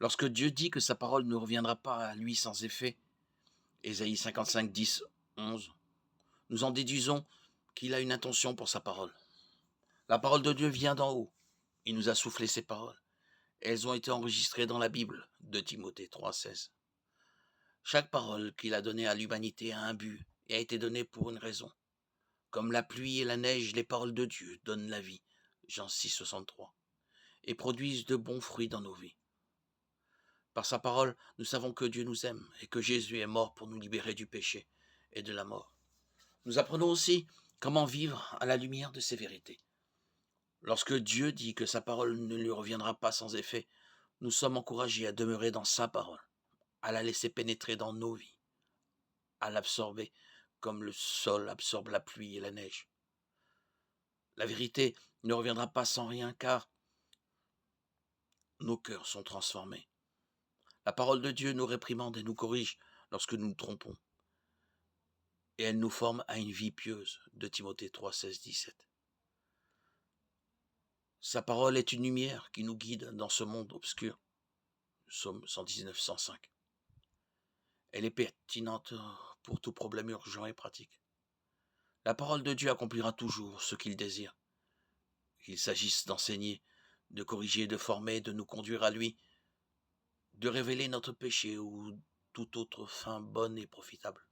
Lorsque Dieu dit que sa parole ne reviendra pas à lui sans effet, Ésaïe 55, 10, 11, nous en déduisons qu'il a une intention pour sa parole. La parole de Dieu vient d'en haut. Il nous a soufflé ses paroles. Elles ont été enregistrées dans la Bible, de Timothée 3, 16. Chaque parole qu'il a donnée à l'humanité a un but et a été donnée pour une raison. Comme la pluie et la neige, les paroles de Dieu donnent la vie, Jean 6, 63, et produisent de bons fruits dans nos vies. Par sa parole, nous savons que Dieu nous aime et que Jésus est mort pour nous libérer du péché et de la mort. Nous apprenons aussi comment vivre à la lumière de ces vérités. Lorsque Dieu dit que sa parole ne lui reviendra pas sans effet, nous sommes encouragés à demeurer dans sa parole, à la laisser pénétrer dans nos vies, à l'absorber comme le sol absorbe la pluie et la neige. La vérité ne reviendra pas sans rien car nos cœurs sont transformés. La parole de Dieu nous réprimande et nous corrige lorsque nous nous trompons. Et elle nous forme à une vie pieuse, de Timothée 3, 16, 17. Sa parole est une lumière qui nous guide dans ce monde obscur, Psaume 119, 105. Elle est pertinente pour tout problème urgent et pratique. La parole de Dieu accomplira toujours ce qu'il désire. Qu'il s'agisse d'enseigner, de corriger, de former, de nous conduire à lui, de révéler notre péché ou toute autre fin bonne et profitable.